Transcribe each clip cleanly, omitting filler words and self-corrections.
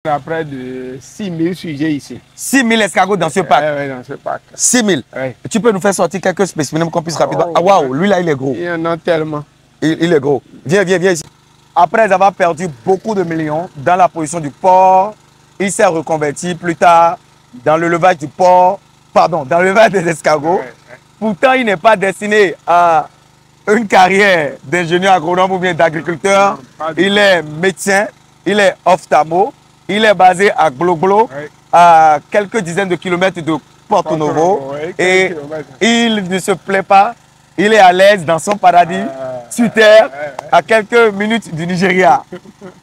On a près de 6000 sujets ici. 6000 escargots dans ce pack. Oui, dans ce pack. 6000. Oui. Tu peux nous faire sortir quelques spécimens qu'on puisse rapidement. Ah waouh, lui là il est gros. Il y en a tellement. Il est gros. Viens ici. Après avoir perdu beaucoup de millions dans la position du porc, il s'est reconverti plus tard dans le levage du porc, pardon, dans le levage des escargots. Pourtant, il n'est pas destiné à une carrière d'ingénieur agronome ou bien d'agriculteur. Il est médecin, il est ophtalmo. Il est basé à Gloglo, à quelques dizaines de kilomètres de Porto Novo. Et il ne se plaît pas. Il est à l'aise dans son paradis, sur terre, à quelques minutes du Nigeria.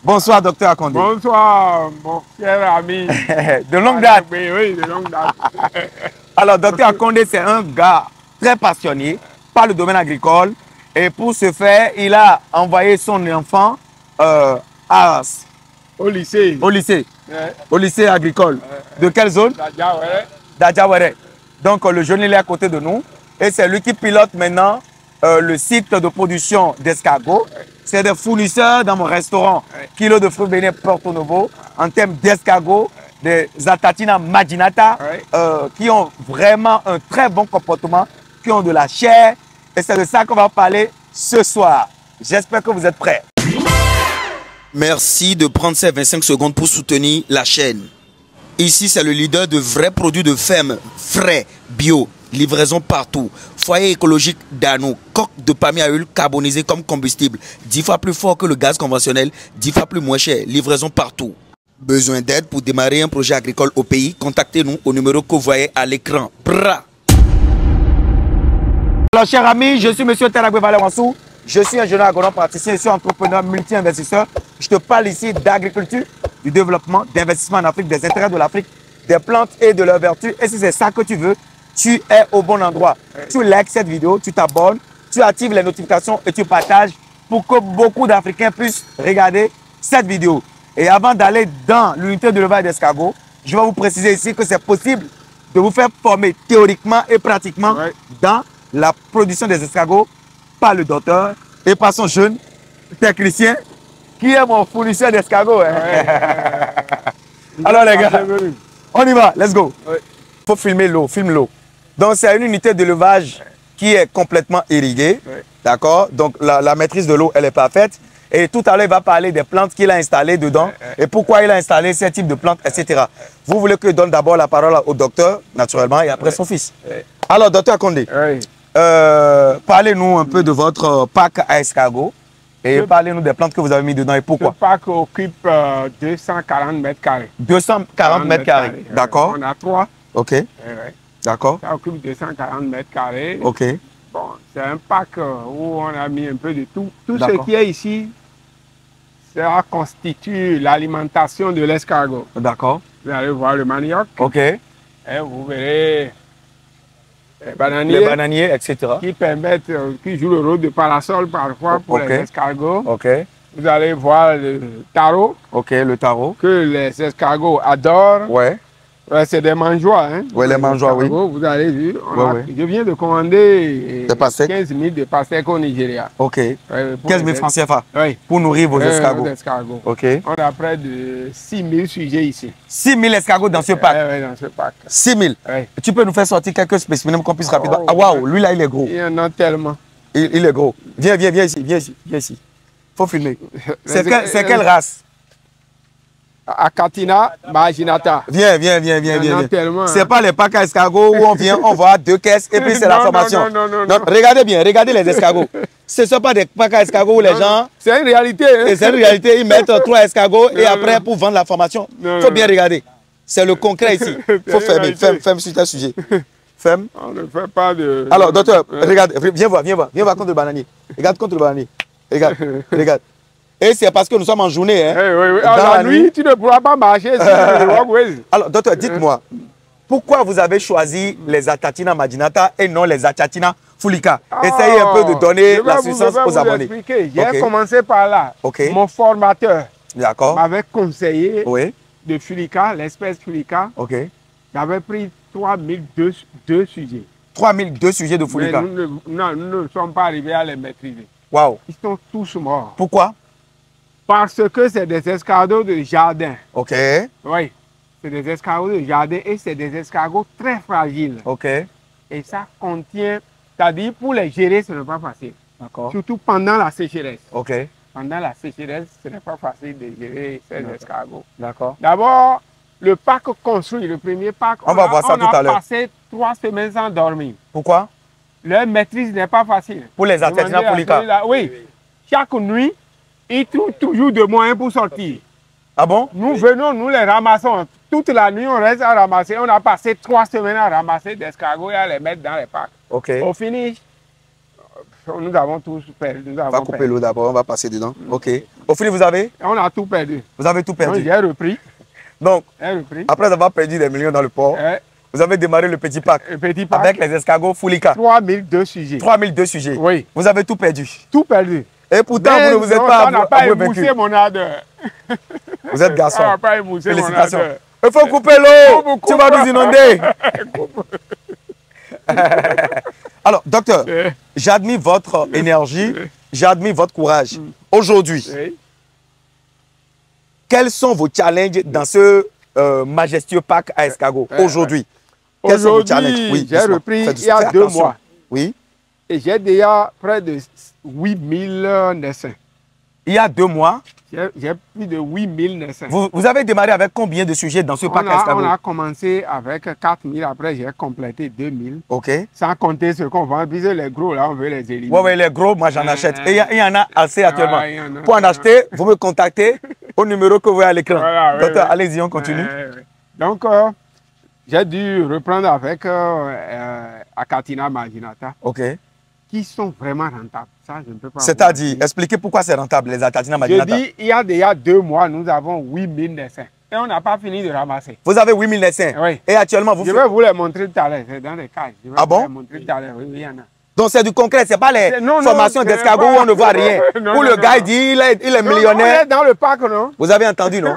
Bonsoir, docteur Akande. Bonsoir, mon cher ami. De longue date. Oui, de longue date. Alors, docteur Akande, c'est un gars très passionné par le domaine agricole. Et pour ce faire, il a envoyé son enfant à Au lycée. Au lycée. Au lycée agricole. De quelle zone? Dadjawere. Donc le jeune il est à côté de nous. Et c'est lui qui pilote maintenant le site de production d'escargots. C'est des fournisseurs dans mon restaurant Kilo de fruits bénis Porto Novo en termes d'escargots, des Zatatina Maginata qui ont vraiment un très bon comportement, qui ont de la chair. Et c'est de ça qu'on va parler ce soir. J'espère que vous êtes prêts. Merci de prendre ces 25 secondes pour soutenir la chaîne. Ici, c'est le leader de vrais produits de ferme, frais, bio, livraison partout. Foyer écologique d'Ano, coque de palmier à huile carbonisée comme combustible. 10 fois plus fort que le gaz conventionnel, 10 fois plus moins cher, livraison partout. Besoin d'aide pour démarrer un projet agricole au pays? Contactez-nous au numéro que vous voyez à l'écran. Alors, chers amis, je suis M. Teragwe Valeransou. Je suis ingénieur agronome praticien, je suis entrepreneur multi-investisseur. Je te parle ici d'agriculture, du développement, d'investissement en Afrique, des intérêts de l'Afrique, des plantes et de leurs vertus. Et si c'est ça que tu veux, tu es au bon endroit. Tu likes cette vidéo, tu t'abonnes, tu actives les notifications et tu partages pour que beaucoup d'Africains puissent regarder cette vidéo. Et avant d'aller dans l'unité de levage d'escargots, je vais vous préciser ici que c'est possible de vous faire former théoriquement et pratiquement dans la production des escargots par le docteur et par son jeune technicien qui est mon fournisseur d'escargots. Alors les gars, on y va, let's go. Il faut filmer l'eau, filme l'eau. Donc c'est une unité d'élevage qui est complètement irriguée, d'accord? Donc la maîtrise de l'eau, elle est parfaite. Et tout à l'heure, il va parler des plantes qu'il a installées dedans et pourquoi il a installé ce type de plantes, etc. Vous voulez que je donne d'abord la parole au docteur, naturellement, et après son fils. Alors, docteur Akande, parlez-nous un peu de votre pack à escargots et parlez-nous des plantes que vous avez mis dedans et pourquoi. Ce pack occupe 240 mètres carrés. 240 mètres carrés, d'accord. On a 3. Ok. D'accord. Ça occupe 240 mètres carrés. Ok. Bon, c'est un pack où on a mis un peu de tout. Tout ce qui est ici, ça constitue l'alimentation de l'escargot. D'accord. Vous allez voir le manioc. Ok. Et vous verrez les bananiers, etc. Qui permettent, qui jouent le rôle de parasol parfois pour les escargots. Ok. Vous allez voir le taro. Ok, le taro. Que les escargots adorent. Ouais. C'est des mangeois. Hein, oui, les mangeois, oui. Vous allez voir. Je viens de commander 15 000 de pastèques au Nigeria. Ok. 15 000 francs CFA pour nourrir vos escargots. Ok. On a près de 6 000 sujets ici. 6 000 escargots dans ce pack? Oui, dans ce pack. 6 000. Tu peux nous faire sortir quelques spécimens qu'on puisse rapidement. Ah waouh, lui là, il est gros. Il y en a tellement. Il est gros. Viens ici. Faut filmer. C'est quelle race? Akatina Maginata. Viens. C'est pas les packs à escargots où on vient, on voit 2 caisses et puis c'est la formation. Non. Regardez bien, regardez les escargots. Ce ne sont pas des packs à escargots où les gens... C'est une réalité. C'est une réalité, ils mettent 3 escargots et après pour vendre la formation. Il faut bien regarder. C'est le concret ici. Il faut fermer, ferme sur ce sujet. Ferme. On ne fait pas de... Alors, docteur, regarde, viens voir contre le bananier. Regarde contre le bananier. Regarde. Et c'est parce que nous sommes en journée. Hein. Oui. La nuit, tu ne pourras pas marcher. Alors, docteur, dites-moi, pourquoi vous avez choisi les Zatatina Maginata et non les Zatatina Fulika? Essayez un peu de donner la puissance aux abonnés. J'ai commencé par là. Mon formateur m'avait conseillé de Fulika, l'espèce Fulika. J'avais pris 3002 sujets. 3002 sujets de Fulika? Nous ne sommes pas arrivés à les maîtriser. Waouh. Ils sont tous morts. Pourquoi? Parce que c'est des escargots de jardin. OK. Oui, c'est des escargots de jardin et c'est des escargots très fragiles. OK. Et ça contient, c'est-à-dire pour les gérer, ce n'est pas facile. D'accord. Surtout pendant la sécheresse. OK. Pendant la sécheresse, ce n'est pas facile de gérer ces escargots. D'accord. D'abord, le parc construit, le premier parc, on va voir ça tout à l'heure. On a passé 3 semaines sans dormir. Pourquoi? Leur maîtrise n'est pas facile. Pour les artisanats Foulika? Oui. Chaque nuit, ils trouvent toujours des moyens pour sortir. Ah bon? Nous venons, nous les ramassons. Toute la nuit, on reste à ramasser. On a passé 3 semaines à ramasser des escargots et à les mettre dans les parcs. OK. Au finish, nous avons tous perdu. On va couper l'eau d'abord, on va passer dedans. OK. Au finish, vous avez? On a tout perdu. Vous avez tout perdu? J'ai repris. Donc, après avoir perdu des millions dans le port, vous avez démarré le petit parc. Le petit parc. Avec les escargots Foulika. 3002 sujets. 3002 sujets. Oui. Vous avez tout perdu. Tout perdu. Et pourtant, vous ne vous êtes pas on n'a pas émoussé mon ardeur. Vous êtes garçon. On n'a pas émoussé mon ardeur. Il faut couper l'eau. Tu vas nous inonder. Alors, docteur, j'admire votre énergie, j'admire votre courage. Aujourd'hui, quels sont vos challenges dans ce majestueux parc à escargots aujourd'hui? Aujourd'hui, j'ai repris il y a 2 mois. Oui. Et j'ai déjà près de 8000 naissants. Il y a 2 mois? J'ai plus de 8000 naissants. Vous avez démarré avec combien de sujets dans ce parc à escargots? On a commencé avec 4000, après j'ai complété 2000. OK. Sans compter ce qu'on vend, puisque les gros là, on veut les éliminer. Oui, les gros, moi j'en achète. Et il y en a assez actuellement. Pour en acheter, vous me contactez au numéro que vous voyez à l'écran. Voilà, docteur, allez-y, on continue. Donc, j'ai dû reprendre avec Achatina marginata. OK. Qui sont vraiment rentables. Ça, je ne peux pas. C'est-à-dire, expliquez pourquoi c'est rentable, les Achatina marginata. Je dis, il y a déjà 2 mois, nous avons 8000 naissants. Et on n'a pas fini de ramasser. Vous avez 8000 naissants? Oui. Et actuellement, vous... Je vais vous les montrer tout à l'heure. C'est dans les cages. Je vais vous les montrer tout à l'heure. Oui, il y en a. Donc c'est du concret, ce n'est pas les formations d'escargots où on ne voit rien. Où le gars dit il est millionnaire. On est dans le parc, non? Vous avez entendu, non?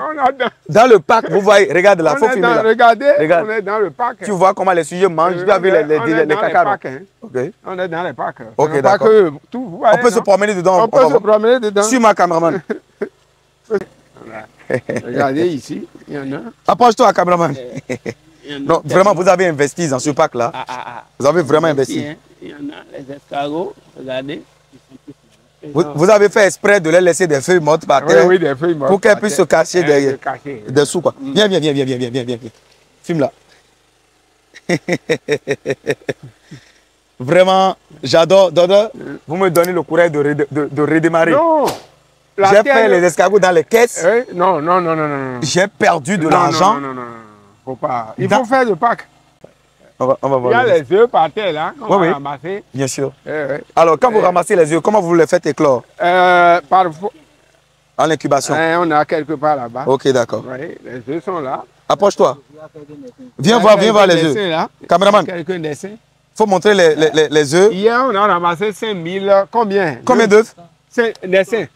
Dans le parc, vous voyez, regarde là, il faut filmer là. Regardez, on est dans le parc. Tu vois comment les sujets mangent, tu as vu les cacaros. Okay. On est dans les parcs. Ok, d'accord. On peut se promener dedans. On peut se promener dedans. Suis ma caméraman. Regardez ici, il y en a. Approche-toi, caméraman. Non, vraiment, vous avez investi dans ce parc-là. Vous avez vraiment investi. Il y en a, les escargots, regardez. Vous avez fait exprès de les laisser des feuilles mortes par terre. Oui, des feuilles mortes. Pour qu'elles puissent se cacher dessous, quoi. Viens. Filme là. Vraiment, j'adore. Dodo, vous me donnez le courage de redémarrer. Non. J'ai fait les escargots dans les caisses. Non. J'ai perdu de l'argent. Non. Faut pas. Il faut faire le pack. On va voir. Il y a les œufs par terre là, qu'on va ramasser. Bien sûr. Alors, quand vous ramassez les œufs, comment vous les faites éclore? Parfois. En incubation? On a quelque part là-bas. Ok, d'accord. Oui, les œufs sont là. Approche-toi. Viens voir les œufs. Caméraman. Quelques dessins. Il faut montrer les œufs. Hier, on a ramassé 5000. Combien? Combien d'œufs? Dessins.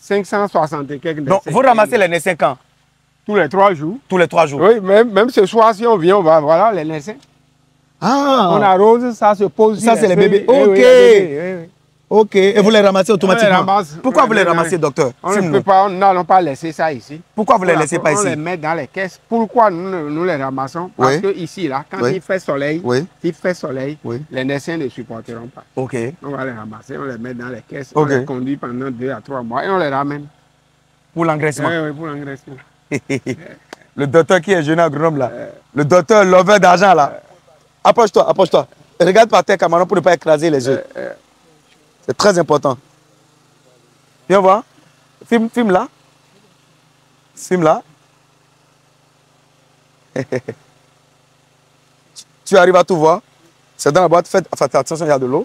560 et quelques dessins. Donc, vous ramassez les naissants quand? Tous les 3 jours. Tous les 3 jours? Oui, même ce soir, si on vient, on va voir les naissants. Ah! On arrose, ça se pose. Ça, c'est les bébés. Ok. Ok. Et vous les ramassez automatiquement? Pourquoi vous les ramassez, docteur? On ne peut pas, nous n'allons pas laisser ça ici. Pourquoi vous ne les laissez pas ici? On les met dans les caisses. Pourquoi nous les ramassons? Parce que ici, là, quand il fait soleil, les naissants ne supporteront pas. Ok. On va les ramasser, on les met dans les caisses, on les conduit pendant 2 à 3 mois et on les ramène. Pour l'engraissement? Oui, pour l'engraissement. Le docteur qui est jeune agronome là, le docteur lover d'argent là. Approche-toi. Regarde par terre, camarade, pour ne pas écraser les œufs. C'est très important. Viens voir. Filme là. Tu arrives à tout voir. C'est dans la boîte. Faites attention, il y a de l'eau.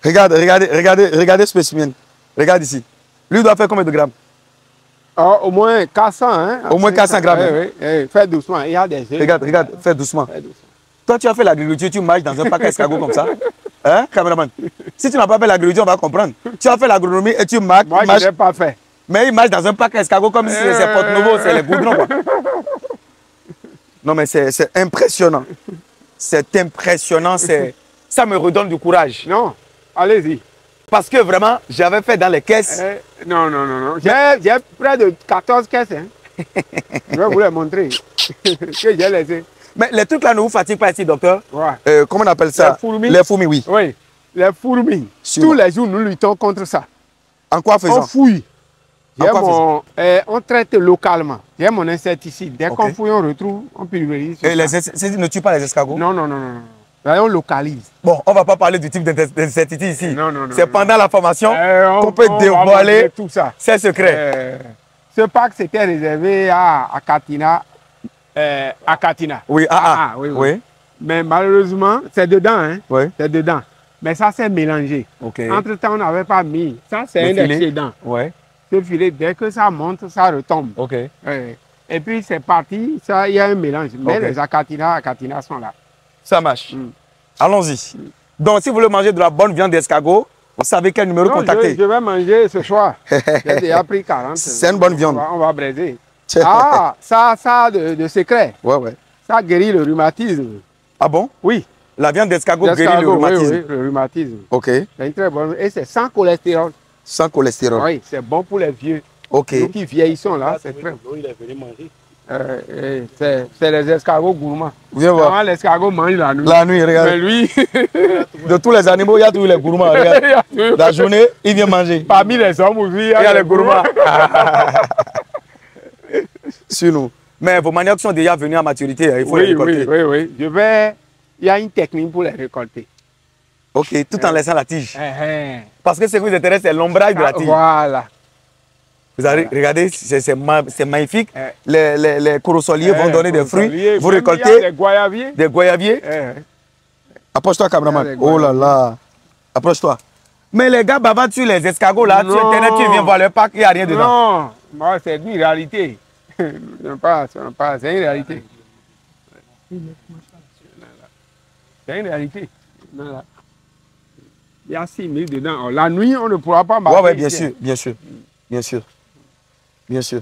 Regardez ce spécimen. Regarde ici. Lui doit faire combien de grammes? Au moins 400, hein? Au moins 400 grammes. Oui. Fais doucement, il y a des œufs. Regarde, fais doucement. Toi, tu as fait l'agriculture, tu marches dans un parc escargot comme ça. Hein, caméraman? Si tu n'as pas fait l'agriculture, on va comprendre. Tu as fait l'agronomie et tu marches. Moi, je n'ai pas fait. Mais il marche dans un parc escargot comme si c'est Porte-Novo, c'est les goudrons, quoi. Non, mais c'est impressionnant. C'est impressionnant, ça me redonne du courage. Non, allez-y. Parce que vraiment, j'avais fait dans les caisses. Non. J'ai près de 14 caisses. Hein. Je vais vous les montrer. Que j'ai laissé. Mais les trucs là ne vous fatiguent pas ici, docteur? Ouais. Comment on appelle ça? Les fourmis. Les fourmis, oui. Oui, les fourmis. Tous les jours, nous luttons contre ça. En quoi faisant? On fouille. On traite localement. J'ai mon insecticide. Dès qu'on fouille, on retrouve, on pulvérise. Et les insecticides ne tuent pas les escargots? Non. Là, on localise. Bon, on ne va pas parler du type d'insecticide ici. Non. C'est pendant la formation qu'on peut dévoiler tout ça. Ses secrets. Ce pack, c'était réservé à Katina. Oui, oui. Mais malheureusement, c'est dedans. Hein? Oui. C'est dedans. Mais ça, c'est mélangé. Entre-temps, on n'avait pas mis. Ça, c'est un excédent. Oui. Ce filet, dès que ça monte, ça retombe. Et puis, c'est parti. Il y a un mélange. Mais les Akatina sont là. Ça marche. Allons-y. Donc, si vous voulez manger de la bonne viande d'escargot, vous savez quel numéro contacter? Je vais manger ce soir. J'ai déjà pris 40. C'est une bonne viande. On va braiser. Ah, ça de secret. Ouais. Ça guérit le rhumatisme. Ah bon? Oui. La viande d'escargot guérit le rhumatisme? Oui, le rhumatisme. C'est une très bonne. Et c'est sans cholestérol. Sans cholestérol? Oui, c'est bon pour les vieux. Nous qui vieillissons là, c'est très bon. Il est venu manger. C'est les escargots gourmands. Viens voir. L'escargot mange la nuit. La nuit, regarde. Mais lui, de tous les animaux, il y a toujours les gourmands. Regarde. La journée, il vient manger. Parmi les hommes aussi, il y a les gourmands. Sur nous. Mais vos maniocs sont déjà venus à maturité. Il faut les récolter. Oui. Il y a une technique pour les récolter. Tout en laissant la tige. Parce que ce qui vous intéresse, c'est l'ombrage de la tige. Voilà. Vous avez regardé, c'est magnifique. Les corosoliers vont donner des fruits. Vous récoltez des goyaviers. Approche-toi, cameraman. Oh là là. Approche-toi. Mais les gars bavardent sur les escargots là. Sur Internet, tu viens voir le pack, il n'y a rien dedans. Non, moi, c'est une réalité. C'est une réalité. C'est une réalité. Il y a 6 000 dedans. La nuit, on ne pourra pas marcher. Oui, bien sûr.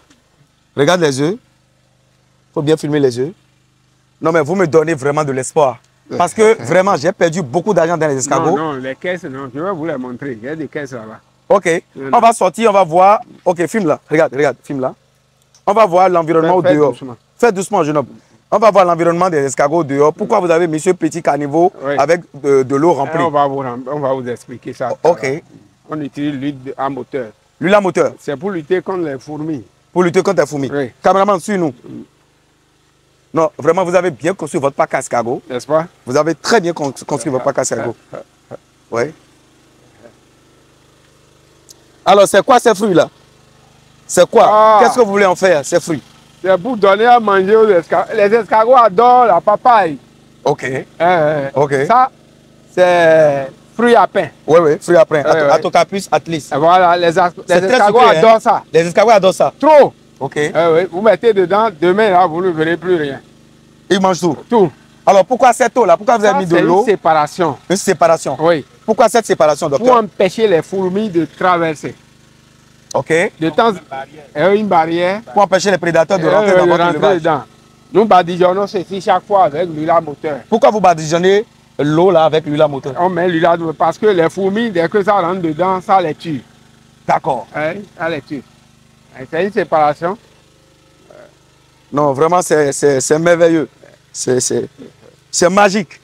Regarde les œufs. Il faut bien filmer les œufs. Non, mais vous me donnez vraiment de l'espoir. Parce que vraiment, j'ai perdu beaucoup d'argent dans les escargots. Non, les caisses, non. Je vais vous les montrer. Il y a des caisses là-bas. On va sortir, on va voir. Filme là. Regarde, filme là. On va voir l'environnement au dehors. Faites doucement, jeune homme. On va voir l'environnement des escargots dehors. Pourquoi vous avez mis ce petit caniveau avec de l'eau remplie? On va vous expliquer ça. On utilise l'huile à moteur. L'huile à moteur? C'est pour lutter contre les fourmis. Pour lutter contre les fourmis. Caméraman, suis-nous. Non, vraiment, vous avez bien construit votre pack à escargot. N'est-ce pas? Vous avez très bien construit votre pack à escargot. Oui. Alors, c'est quoi ces fruits-là? C'est quoi? Qu'est-ce que vous voulez en faire, ces fruits? C'est pour donner à manger aux escargots. Les escargots adorent la papaye. Ça, c'est fruits à pain. Oui, fruits à pain. Atocapus atlis. Voilà, les escargots adorent ça. Les escargots adorent ça. Trop. Vous mettez dedans, demain, là, vous ne verrez plus rien. Ils mangent tout? Tout. Alors, pourquoi cette eau-là? Pourquoi vous avez mis de l'eau? C'est une séparation. Une séparation? Oui. Pourquoi cette séparation, docteur? Pour empêcher les fourmis de traverser. De temps, une barrière. Pour empêcher les prédateurs de rentrer dans votre élevage. Nous badigeonnons ceci chaque fois avec l'huile à moteur. Pourquoi vous badigeonnez l'eau là avec l'huile à moteur? On met l'huile à moteur parce que les fourmis, dès que ça rentre dedans, ça les tue. D'accord. Ça les tue. C'est une séparation. Non, vraiment, c'est merveilleux. C'est magique.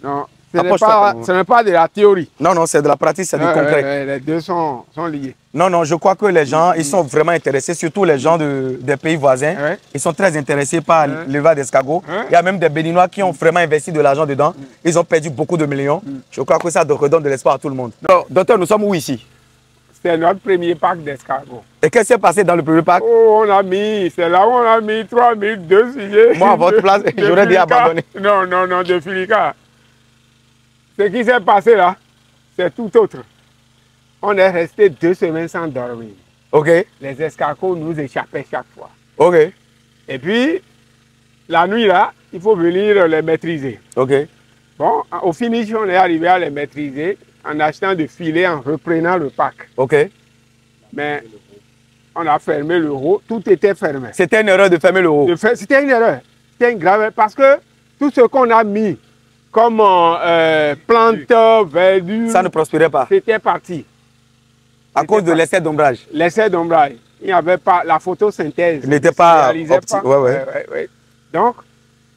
Non, ce n'est pas de la théorie. Non, c'est de la pratique, c'est du concret. Les deux sont liés. Non, je crois que les gens, ils sont vraiment intéressés, surtout les gens des pays voisins. Ils sont très intéressés par l'élevage d'escargots. Il y a même des Béninois qui ont vraiment investi de l'argent dedans. Ils ont perdu beaucoup de millions. Je crois que ça redonne de l'espoir à tout le monde. Alors, docteur, nous sommes où ici? C'est notre premier pack d'escargots. Et qu'est-ce qui s'est passé dans le premier pack? C'est là où on a mis 3002 sujets. Moi, à votre place, j'aurais dit abandonner. Non, de Filica. Ce qui s'est passé là, c'est tout autre. On est resté 2 semaines sans dormir. Les escargots nous échappaient chaque fois. Et puis, la nuit là, il faut venir les maîtriser. Bon, au finish, on est arrivé à les maîtriser en achetant des filets, en reprenant le pack. Mais on a fermé le roue, tout était fermé. C'était une erreur de fermer le roue? C'était une erreur. C'était une grave erreur parce que tout ce qu'on a mis comme plante, verdure. Ça ne prospérait pas. C'était parti. À cause de l'essai d'ombrage. L'essai d'ombrage. Il n'y avait pas la photosynthèse. Il n'était pas optique. Ouais. Donc,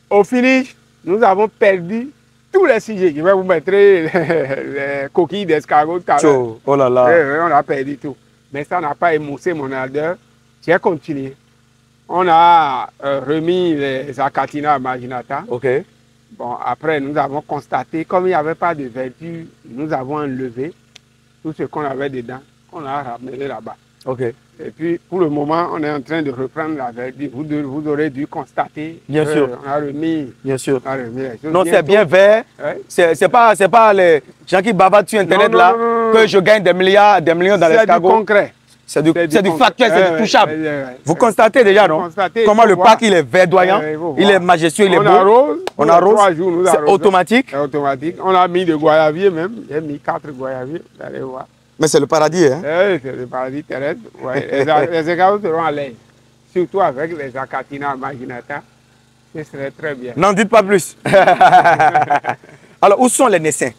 au finish, nous avons perdu tous les sujets. Je vais vous mettre les coquilles d'escargot. Oh là là. On a perdu tout. Mais ça n'a pas émoussé mon ardeur. J'ai continué. On a remis les Achatina marginata. OK. Bon, après, nous avons constaté, comme il n'y avait pas de verdure, nous avons enlevé tout ce qu'on avait dedans. On a ramené là-bas. OK. Et puis, pour le moment, on est en train de reprendre la verdure. Vous aurez dû constater. Bien sûr. On a remis. Bien sûr. On a remis les choses. Non, c'est bien vert. Ouais. C'est pas les gens qui bavardent sur Internet non, que je gagne des millions dans l'escargot. C'est du concret. C'est du factuel, c'est du touchable. Vous constatez déjà, non? Comment le parc, il est verdoyant, il est majestueux, il est beau. On arrose. C'est automatique. C'est automatique. On a mis de goyavier même. J'ai mis 4 goyaviers. Vous allez voir. Mais c'est le paradis, hein? Oui, c'est le paradis terrestre. Ouais. Les escargots seront à l'aise. Surtout avec les Achatina marginata. Ce serait très bien. N'en dites pas plus. Alors, où sont les naissins?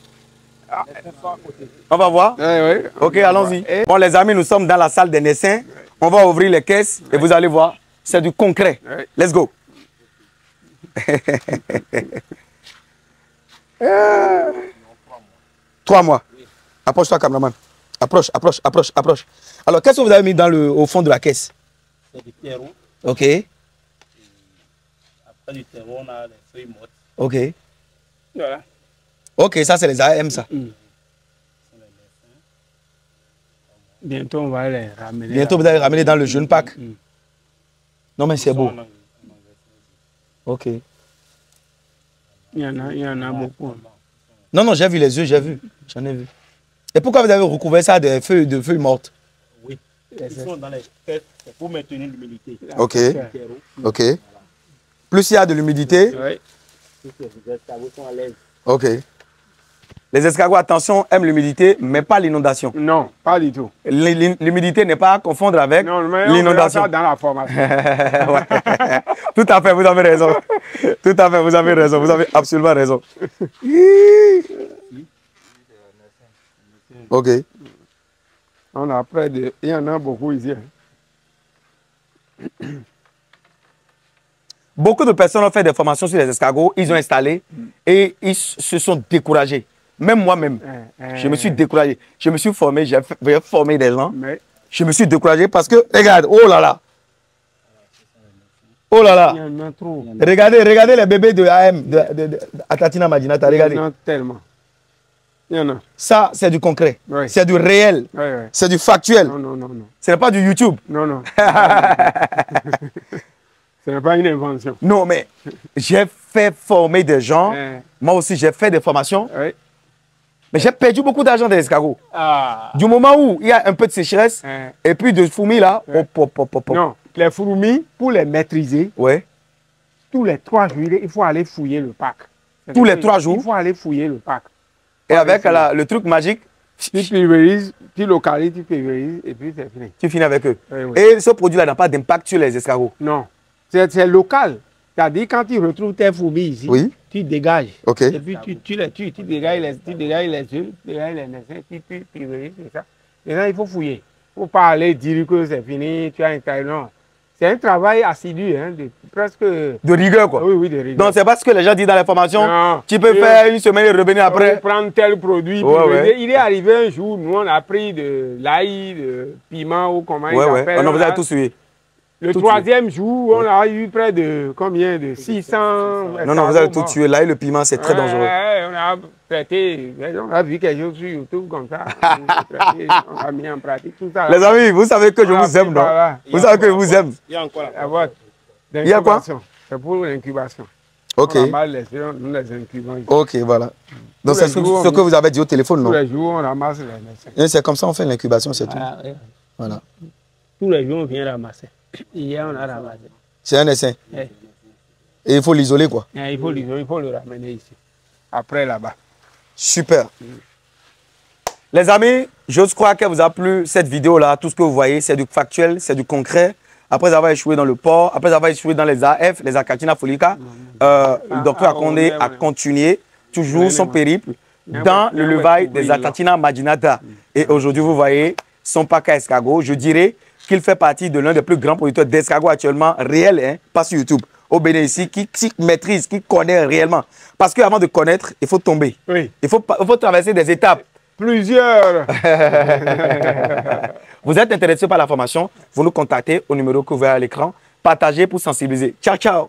On va voir? Oui. Ok, allons-y. Bon, les amis, nous sommes dans la salle des naissins. On va ouvrir les caisses et vous allez voir. C'est du concret. Let's go. 3 mois. Approche-toi, cameraman. Approche. Alors, qu'est-ce que vous avez mis au fond de la caisse? C'est du terreau. Ok. Et après du terreau, on a les feuilles mortes. Ok. Voilà. Ok, ça, c'est les AM, ça. Bientôt, on va les ramener. Bientôt, vous allez les ramener dans le jeune pack. Non, mais c'est beau. Ok. Il y en a beaucoup. Non, j'ai vu les yeux, j'ai vu. J'en ai vu. Et pourquoi vous avez recouvert ça de feuilles mortes? Oui. Ils sont dans les têtes pour maintenir l'humidité. Ok. Ok. Plus il y a de l'humidité. Oui. Les escargots sont à l'aise. Ok. Les escargots, attention, aiment l'humidité, mais pas l'inondation. Non, pas du tout. L'humidité n'est pas à confondre avec l'inondation. Dans la formation. Ouais. Tout à fait, vous avez raison. Tout à fait, vous avez raison. Vous avez absolument raison. Ok. On a près de... Il y en a beaucoup ici. Beaucoup de personnes ont fait des formations sur les escargots, ils ont installé et ils se sont découragés. Même moi-même, je me suis découragé. Je me suis formé, j'ai formé des gens. Je me suis découragé parce que, regarde, oh là là. Oh là là. Il y en a trop. Regardez les bébés de AM, de Achatina marginata, regardez. Il y en a tellement. Il y en a. Ça, c'est du concret. Oui. C'est du réel. Oui. C'est du factuel. Non. Ce n'est pas du YouTube. Non. Ce n'est pas une invention. Non, mais j'ai fait former des gens. Moi aussi, j'ai fait des formations. Oui. Mais j'ai perdu beaucoup d'argent dans l'escargot. Du moment où il y a un peu de sécheresse et puis de fourmis là. Non, les fourmis, pour les maîtriser, tous les 3 jours, il faut aller fouiller le parc. Tous les 3 jours? Il faut aller fouiller le parc. Et avec le truc magique, tu pulvérises, tu localises, tu pulvérises et puis c'est fini. Tu finis avec eux. Oui. Et ce produit-là n'a pas d'impact sur les escargots? Non. C'est local. C'est-à-dire quand tu retrouves tes fourmis ici, tu dégages. Okay. Et puis tu les tues, tu dégages les œufs, tu dégages les naissins, tu pulvérises, c'est ça. Maintenant, il faut fouiller. Il ne faut pas aller dire que c'est fini, tu as installé. Non. C'est un travail assidu, hein, presque... De rigueur, quoi. Oui, de rigueur. Donc, c'est pas ce que les gens disent dans les formations. Non. Tu peux faire une semaine et revenir après. Prendre tel produit. Il est arrivé un jour, nous, on a pris de l'ail, de piment ou comment il appelle. On vous a tout suivi. Le 3e jour, on a eu près de combien? De 600... Non, vous avez tout tué. L'ail, le piment, c'est très dangereux. On a traité, on a vu quelque chose sur YouTube comme ça. On a mis en pratique tout ça. Les amis, vous savez que je vous aime, non? Vous savez que je vous aime. Il y a encore Il y a quoi? C'est pour l'incubation. Ok. Nous les incubons. Ok, voilà. Donc c'est ce que vous avez dit au téléphone, non? Tous les jours, on ramasse les naissins. C'est comme ça on fait l'incubation, c'est tout. Voilà. Tous les jours, on vient ramasser. Hier, on a ramassé. C'est un essaim. Et il faut l'isoler, quoi. Il faut l'isoler, il faut le ramener ici. Après, là-bas. Super. Les amis, j'ose croire qu'elle vous a plu cette vidéo-là. Tout ce que vous voyez, c'est du factuel, c'est du concret. Après avoir échoué dans le port, après avoir échoué dans les AF, les Achatina folica, le docteur Akondé a continué toujours son périple dans le levail des Atantina Madinata. Et aujourd'hui, vous voyez son pack à escargot. Je dirais qu'il fait partie de l'un des plus grands producteurs d'escargot actuellement réel, hein, pas sur YouTube, au Bénin ici, qui maîtrise, qui connaît réellement. Parce qu'avant de connaître, il faut tomber. Oui. Il faut traverser des étapes. Plusieurs. Vous êtes intéressé par la formation, vous nous contactez au numéro que vous voyez à l'écran. Partagez pour sensibiliser. Ciao, ciao.